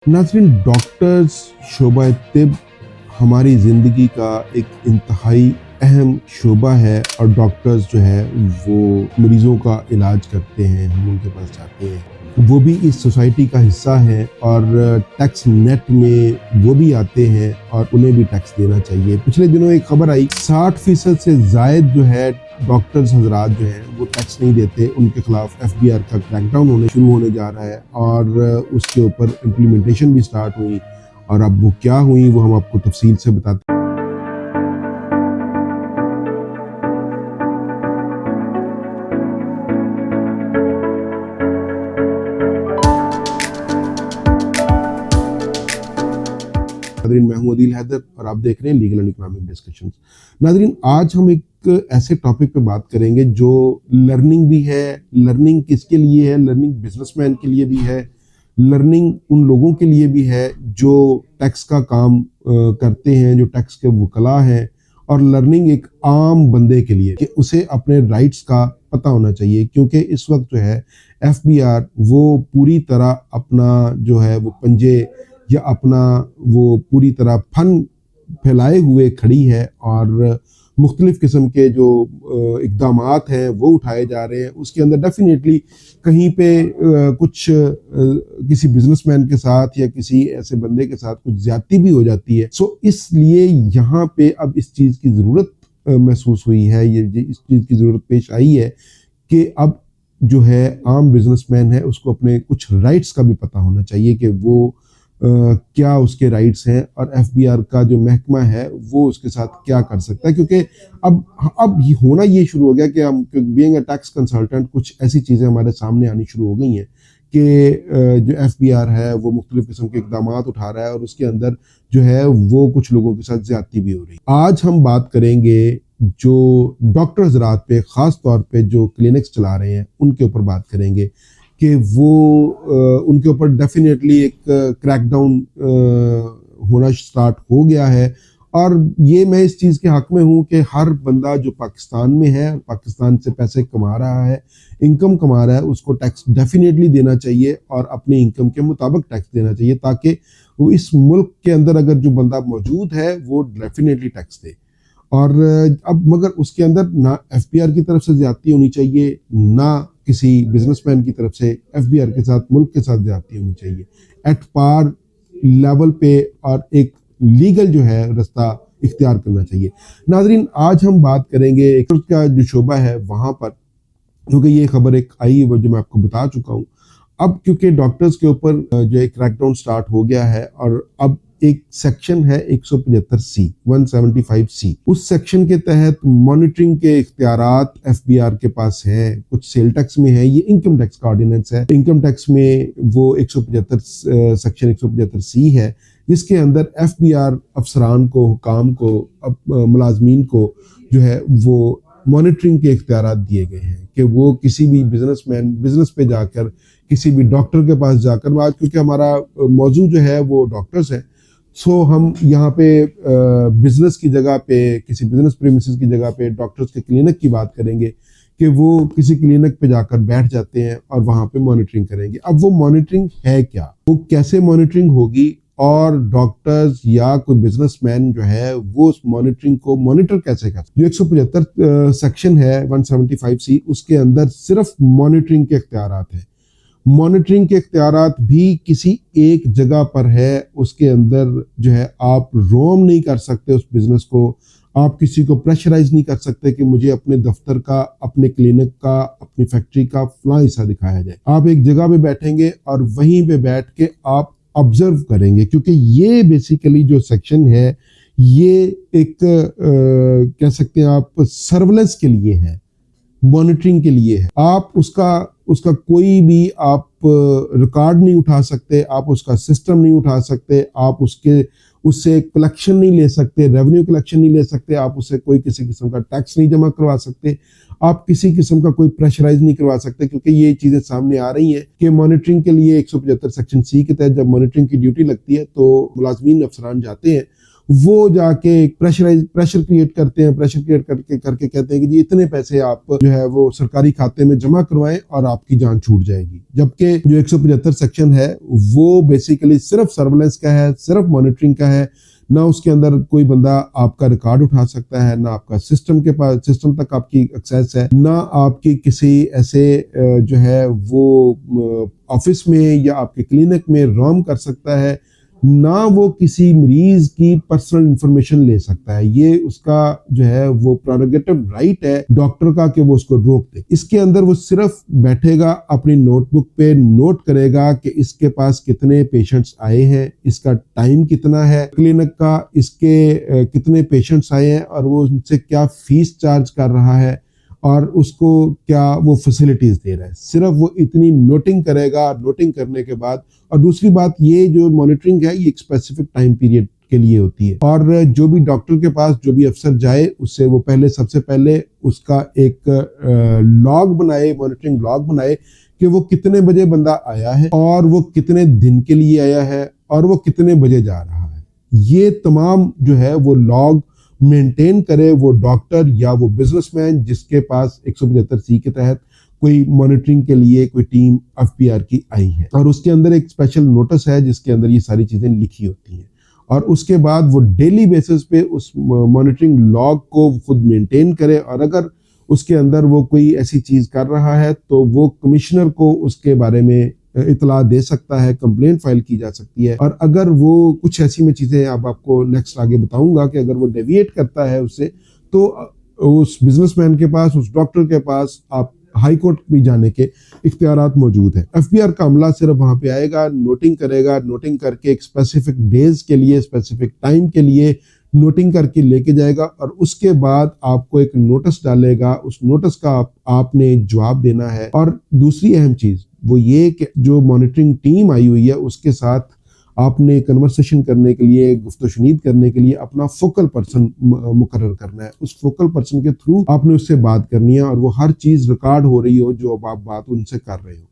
नाज़रीन, डॉक्टर्स शोबा तिब हमारी ज़िंदगी का एक इंतहाई अहम शोबा है और डॉक्टर्स जो है वो मरीज़ों का इलाज करते हैं, हम उनके पास जाते हैं। वो भी इस सोसाइटी का हिस्सा हैं और टैक्स नेट में वो भी आते हैं और उन्हें भी टैक्स देना चाहिए। पिछले दिनों एक खबर आई 60% से ज़ायद जो है डॉक्टर्स हजरात जो हैं वो टैक्स नहीं देते, उनके खिलाफ एफबीआर का क्रैकडाउन शुरू होने जा रहा है और उसके ऊपर इम्प्लीमेंटेशन भी स्टार्ट हुई और अब वो क्या हुई वो हम आपको तफसील से बताते हैं। नादरीन, मैं हूं अदील हैदर और आप देख रहे हैं legal and economic discussions. Nadreen, आज हम एक ऐसे टॉपिक पे बात करेंगे जो लर्निंग भी है। लर्निंग किसके लिए है? लर्निंग बिजनेसमैन के लिए भी है, लर्निंग उन लोगों के लिए भी है जो टैक्स का काम करते हैं, जो टैक्स के वकला हैं, और लर्निंग एक आम बंदे के लिए कि उसे अपने राइट्स का पता होना चाहिए, क्योंकि इस वक्त जो है एफबीआर वो पूरी तरह अपना जो है वो पंजे या अपना वो पूरी तरह फन फैलाए हुए खड़ी है और मुख्तलिफ किस्म के जो इक़दामात हैं वो उठाए जा रहे हैं। उसके अंदर डेफिनेटली कहीं पे कुछ किसी बिजनेसमैन के साथ या किसी ऐसे बंदे के साथ कुछ ज्यादती भी हो जाती है। सो इसलिए यहाँ पे अब इस चीज़ की ज़रूरत महसूस हुई है, ये इस चीज़ की ज़रूरत पेश आई है कि अब जो है आम बिजनेसमैन है उसको अपने कुछ राइट्स का भी पता होना चाहिए कि वो क्या उसके राइट्स हैं और एफबीआर का जो महकमा है वो उसके साथ क्या कर सकता है। क्योंकि अब ये होना ये शुरू हो गया कि हम बीइंग अ टैक्स कंसल्टेंट कुछ ऐसी चीज़ें हमारे सामने आनी शुरू हो गई हैं कि जो एफबीआर है वो मुख्तलिफ किस्म के इकदाम उठा रहा है और उसके अंदर जो है वो कुछ लोगों के साथ ज्यादती भी हो रही है। आज हम बात करेंगे जो डॉक्टर हजरात पे, ख़ास तौर पे जो क्लिनिक्स चला रहे हैं उनके ऊपर बात करेंगे कि वो उनके ऊपर डेफिनेटली एक क्रैकडाउन होना स्टार्ट हो गया है। और ये मैं इस चीज़ के हक में हूँ कि हर बंदा जो पाकिस्तान में है, पाकिस्तान से पैसे कमा रहा है, इनकम कमा रहा है, उसको टैक्स डेफिनेटली देना चाहिए और अपनी इनकम के मुताबिक टैक्स देना चाहिए, ताकि वो इस मुल्क के अंदर अगर जो बंदा मौजूद है वो डेफिनेटली टैक्स दे। और अब मगर उसके अंदर ना एफबीआर की तरफ से ज्यादती होनी चाहिए, ना किसी बिजनेसमैन की तरफ से एफबीआर के साथ, मुल्क के साथ ज्यादती होनी चाहिए। एट पार लेवल पे और एक लीगल जो है रास्ता इख्तियार करना चाहिए। नाजरीन, आज हम बात करेंगे एक का जो शोबा है वहां पर, क्योंकि ये खबर एक आई वो जो मैं आपको बता चुका हूँ। अब क्योंकि डॉक्टर्स के ऊपर जो एक क्रैकडाउन स्टार्ट हो गया है और अब एक सेक्शन है 175C, उस सेक्शन के तहत मॉनिटरिंग के इख्तियारात एफबीआर के पास है। कुछ सेल टैक्स में है, ये इनकम टैक्स का ऑर्डिनेंस है। इनकम टैक्स में वो 175 सेक्शन 175C है, जिसके अंदर एफबीआर अफसरान को, हुकाम को, मुलाजमीन को जो है वो मॉनिटरिंग के इख्तियारात दिए गए हैं कि वो किसी भी बिजनेसमैन बिजनेस पे जाकर, किसी भी डॉक्टर के पास जाकर, आज क्योंकि हमारा मौजू जो है वो डॉक्टर्स है, सो हम यहाँ पे बिजनेस की जगह पे, किसी बिजनेस प्रीमिसेस की जगह पे डॉक्टर्स के क्लिनिक की बात करेंगे कि वो किसी क्लिनिक पे जाकर बैठ जाते हैं और वहाँ पे मॉनिटरिंग करेंगे। अब वो मॉनिटरिंग है क्या, वो कैसे मॉनिटरिंग होगी, और डॉक्टर्स या कोई बिजनेसमैन जो है वो उस मॉनिटरिंग को मॉनिटर कैसे कर। जो 175 सेक्शन है 175C, उसके अंदर सिर्फ मॉनिटरिंग के इख्तियारात हैं। मॉनिटरिंग के इख्तियारात भी किसी एक जगह पर है, उसके अंदर जो है आप रोम नहीं कर सकते उस बिजनेस को, आप किसी को प्रेशराइज नहीं कर सकते कि मुझे अपने दफ्तर का, अपने क्लिनिक का, अपनी फैक्ट्री का फलां हिस्सा दिखाया जाए। आप एक जगह पे बैठेंगे और वहीं पे बैठ के आप ऑब्जर्व करेंगे, क्योंकि ये बेसिकली जो सेक्शन है ये एक कह सकते हैं आप सर्वेलेंस के लिए है, मॉनिटरिंग के लिए है। आप उसका कोई भी आप रिकॉर्ड नहीं उठा सकते, आप उसका सिस्टम नहीं उठा सकते, आप उससे कलेक्शन नहीं ले सकते, रेवेन्यू कलेक्शन नहीं ले सकते, आप उससे कोई किसी किस्म का टैक्स नहीं जमा करवा सकते, आप किसी किस्म का कोई प्रेशराइज नहीं करवा सकते, क्योंकि ये चीज़ें सामने आ रही हैं कि मॉनिटरिंग के लिए 175 सेक्शन C के तहत जब मॉनिटरिंग की ड्यूटी लगती है तो मुलाजमीन अफसरान जाते हैं वो जाके प्रेशर क्रिएट करते हैं, प्रेशर क्रिएट करके कहते हैं कि जी इतने पैसे आप जो है वो सरकारी खाते में जमा करवाएं और आपकी जान छूट जाएगी। जबकि जो 175 सेक्शन है वो बेसिकली सिर्फ सर्वेलेंस का है, सिर्फ मॉनिटरिंग का है। ना उसके अंदर कोई बंदा आपका रिकॉर्ड उठा सकता है, ना आपका सिस्टम तक आपकी एक्सेस है, ना आपकी किसी ऐसे जो है वो ऑफिस में या आपके क्लिनिक में रोम कर सकता है, ना वो किसी मरीज की पर्सनल इंफॉर्मेशन ले सकता है। ये उसका जो है वो प्रोरोगेटिव राइट है डॉक्टर का कि वो उसको रोक दे। इसके अंदर वो सिर्फ बैठेगा, अपनी नोटबुक पे नोट करेगा कि इसके पास कितने पेशेंट्स आए हैं, इसका टाइम कितना है क्लिनिक का, इसके कितने पेशेंट्स आए हैं और वो उनसे क्या फीस चार्ज कर रहा है और उसको क्या वो फैसिलिटीज दे रहा है। सिर्फ वो इतनी नोटिंग करेगा। नोटिंग करने के बाद, और दूसरी बात ये जो मॉनिटरिंग है ये एक स्पेसिफिक टाइम पीरियड के लिए होती है, और जो भी डॉक्टर के पास जो भी अफसर जाए उससे वो सबसे पहले उसका एक लॉग बनाए, मॉनिटरिंग लॉग बनाए कि वो कितने बजे बंदा आया है और वो कितने दिन के लिए आया है और वो कितने बजे जा रहा है। ये तमाम जो है वो लॉग मेंटेन करे वो डॉक्टर या वो बिजनेसमैन जिसके पास 175C के तहत कोई मॉनिटरिंग के लिए कोई टीम एफपीआर की आई है। और उसके अंदर एक स्पेशल नोटिस है जिसके अंदर ये सारी चीजें लिखी होती हैं, और उसके बाद वो डेली बेसिस पे उस मॉनिटरिंग लॉग को खुद मेंटेन करे, और अगर उसके अंदर वो कोई ऐसी चीज कर रहा है तो वो कमिश्नर को उसके बारे में इतला दे सकता है, कंप्लेंट फाइल की जा सकती है। और अगर वो कुछ ऐसी में चीजें अब आपको नेक्स्ट आगे बताऊंगा कि अगर वो डेविएट करता है उससे, तो उस बिजनेसमैन के पास, उस डॉक्टर के पास आप हाई कोर्ट भी जाने के इख्तियारात मौजूद है। एफबीआर का अमला सिर्फ वहां पे आएगा, नोटिंग करेगा, नोटिंग करके एक स्पेसिफिक डेज के लिए, स्पेसिफिक टाइम के लिए नोटिंग करके लेके जाएगा, और उसके बाद आपको एक नोटिस डालेगा। उस नोटिस का आपने जवाब देना है। और दूसरी अहम चीज वो ये कि जो मॉनिटरिंग टीम आई हुई है उसके साथ आपने कन्वर्सेशन करने के लिए, गुफ्तशुनीद करने के लिए अपना फोकल पर्सन मुकर्रर करना है। उस फोकल पर्सन के थ्रू आपने उससे बात करनी है और वो हर चीज रिकॉर्ड हो रही हो जो अब आप बात उनसे कर रहे हो।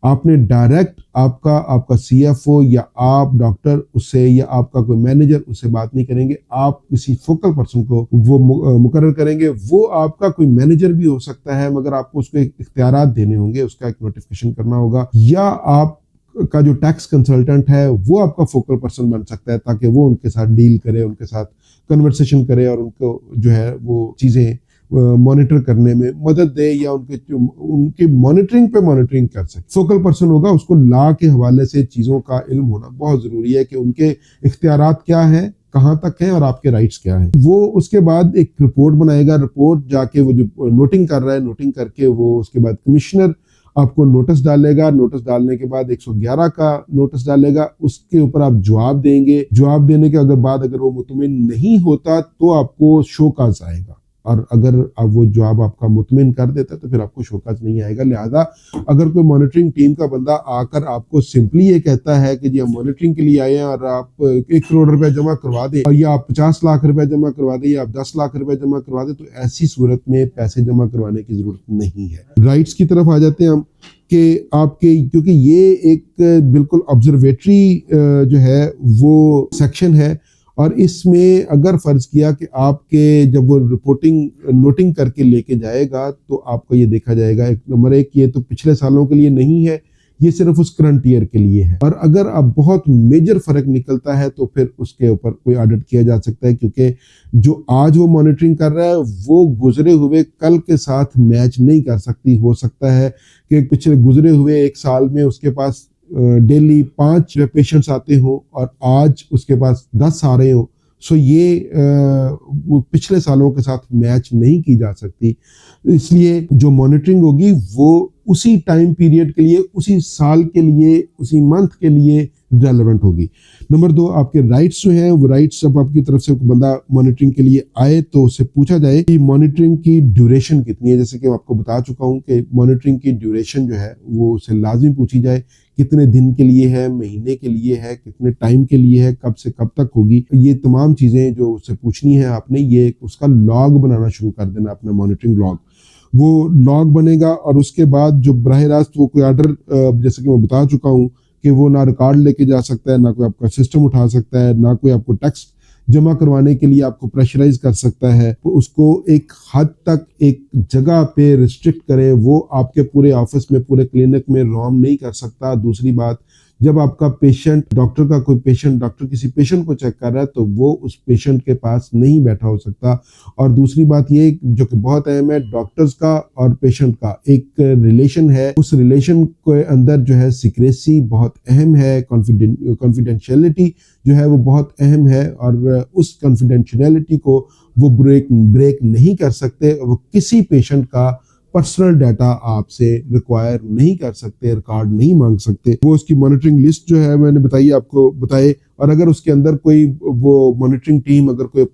आपने डायरेक्ट आपका सीएफओ या आप डॉक्टर उससे या आपका कोई मैनेजर उससे बात नहीं करेंगे, आप किसी फोकल पर्सन को वो मुकर्रर करेंगे। वो आपका कोई मैनेजर भी हो सकता है, मगर आपको उसको इख्तियारात देने होंगे, उसका एक नोटिफिकेशन करना होगा, या आप का जो टैक्स कंसल्टेंट है वो आपका फोकल पर्सन बन सकता है ताकि वो उनके साथ डील करे, उनके साथ कन्वर्सेशन करे और उनको जो है वो चीजें मॉनिटर करने में मदद दे, या उनके मॉनिटरिंग पे मॉनिटरिंग कर सके। फोकल पर्सन होगा, उसको लॉ के हवाले से चीज़ों का इल्म होना बहुत ज़रूरी है कि उनके इख्तियारात क्या हैं, कहाँ तक हैं और आपके राइट्स क्या हैं। वो उसके बाद एक रिपोर्ट बनाएगा। रिपोर्ट जाके वो जो नोटिंग कर रहा है, नोटिंग करके वो उसके बाद कमिश्नर आपको नोटिस डालेगा। नोटिस डालने के बाद 111 का नोटिस डालेगा, उसके ऊपर आप जवाब देंगे। जवाब देने के बाद अगर वो मुतमिन नहीं होता तो आपको शोकाज आएगा, और अगर अब वो जवाब आपका मुतमिन कर देता है तो फिर आपको शोकाज नहीं आएगा। लिहाजा अगर कोई मॉनिटरिंग टीम का बंदा आकर आपको सिंपली ये कहता है कि जी हम मॉनिटरिंग के लिए आए हैं और आप 1 करोड़ रुपए जमा करवा दें, और या आप 50 लाख रुपए जमा करवा दें, या आप 10 लाख रुपए जमा करवा दें, तो ऐसी सूरत में पैसे जमा करवाने की जरूरत नहीं है। राइट्स की तरफ आ जाते हैं हम कि आपके, क्योंकि ये एक बिल्कुल ऑब्जर्वेटरी जो है वो सेक्शन है, और इसमें अगर फर्ज किया कि आपके जब वो रिपोर्टिंग नोटिंग करके लेके जाएगा तो आपको ये देखा जाएगा, एक नंबर एक ये तो पिछले सालों के लिए नहीं है, ये सिर्फ उस करंट ईयर के लिए है। और अगर अब बहुत मेजर फर्क निकलता है तो फिर उसके ऊपर कोई ऑडिट किया जा सकता है, क्योंकि जो आज वो मॉनिटरिंग कर रहा है वो गुजरे हुए कल के साथ मैच नहीं कर सकती। हो सकता है कि पिछले गुजरे हुए 1 साल में उसके पास डेली 5 पेशेंट्स आते हो और आज उसके पास 10 आ रहे हो, सो ये वो पिछले सालों के साथ मैच नहीं की जा सकती। इसलिए जो मॉनिटरिंग होगी वो उसी टाइम पीरियड के लिए, उसी साल के लिए, उसी मंथ के लिए रेलेवेंट होगी। नंबर 2, आपके राइट्स जो हैं वो राइट्स जब आपकी तरफ से बंदा मॉनिटरिंग के लिए आए तो उससे पूछा जाए कि मॉनिटरिंग की ड्यूरेशन कितनी है। जैसे कि मैं आपको बता चुका हूं कि मॉनिटरिंग की ड्यूरेशन जो है वो उससे लाजिम पूछी जाए, कितने दिन के लिए है, महीने के लिए है, कितने टाइम के लिए है, कब से कब तक होगी। ये तमाम चीजें जो उससे पूछनी है आपने, ये उसका लॉग बनाना शुरू कर देना, अपना मॉनिटरिंग लॉग। वो लॉग बनेगा और उसके बाद जो बराह रास्त वो कोई ऑर्डर, जैसे कि मैं बता चुका हूँ कि वो ना रिकॉर्ड लेके जा सकता है, ना कोई आपका सिस्टम उठा सकता है, ना कोई आपको टैक्स जमा करवाने के लिए आपको प्रेशराइज कर सकता है, तो उसको एक हद तक एक जगह पे रिस्ट्रिक्ट करें, वो आपके पूरे ऑफिस में, पूरे क्लिनिक में रोम नहीं कर सकता। दूसरी बात, जब आपका पेशेंट, डॉक्टर का कोई पेशेंट, डॉक्टर किसी पेशेंट को चेक कर रहा है तो वो उस पेशेंट के पास नहीं बैठा हो सकता। और दूसरी बात ये जो कि बहुत अहम है, डॉक्टर्स का और पेशेंट का एक रिलेशन है, उस रिलेशन के अंदर जो है सीक्रेसी बहुत अहम है, कॉन्फिडेंशियलिटी जो है वो बहुत अहम है, और उस कॉन्फिडेंशियलिटी को वो ब्रेक नहीं कर सकते। वो किसी पेशेंट का पर्सनल डाटा आपसे रिक्वायर नहीं कर सकते, रिकॉर्ड नहीं मांग सकते। वो उसकी मॉनिटरिंग लिस्ट जो है मैंने बताई आपको बताए, और अगर उसके अंदर कोई वो मॉनिटरिंग टीम अगर कोई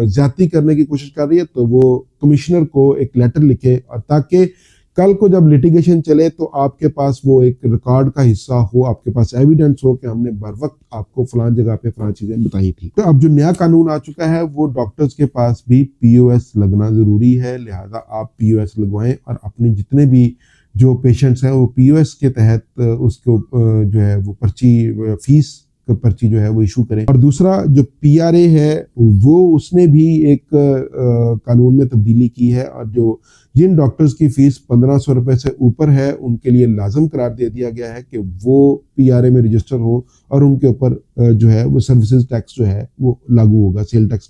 ज्यादती करने की कोशिश कर रही है तो वो कमिश्नर को एक लेटर लिखे, और ताकि कल को जब लिटिगेशन चले तो आपके पास वो एक रिकॉर्ड का हिस्सा हो, आपके पास एविडेंस हो कि हमने बर वक्त आपको फलां जगह पे फलां चीजें बताई थी। तो अब जो नया कानून आ चुका है वो डॉक्टर्स के पास भी पीओएस लगना जरूरी है, लिहाजा आप पीओएस लगवाएं और अपने जितने भी जो पेशेंट्स हैं वो पीओएस के तहत उसको जो है वो पर्ची, फीस पर्ची जो है वो इशू करें। और दूसरा जो पीआरए है वो उसने भी एक कानून में तब्दीली की है, और जो जिन डॉक्टर्स की फीस 1500 रुपए से ऊपर है उनके लिए लाजम करार दे दिया गया है कि वो पीआरए में रजिस्टर हो, और उनके ऊपर जो है वो सर्विसेज टैक्स जो है वो लागू होगा, सेल टैक्स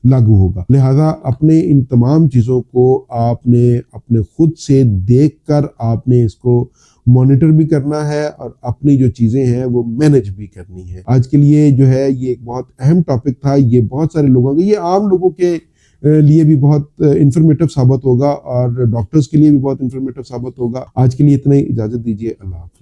लागू होगा। लिहाजा अपने इन तमाम चीज़ों को आपने अपने खुद से देख कर आपने इसको मॉनिटर भी करना है और अपनी जो चीज़ें हैं वो मैनेज भी करनी है। आज के लिए जो है ये एक बहुत अहम टॉपिक था, ये बहुत सारे लोगों के, ये आम लोगों के लिए भी बहुत इंफॉर्मेटिव साबित होगा और डॉक्टर्स के लिए भी बहुत इंफॉर्मेटिव साबित होगा। आज के लिए इतना ही, इजाज़त दीजिए, अल्लाह हाफ़िज़।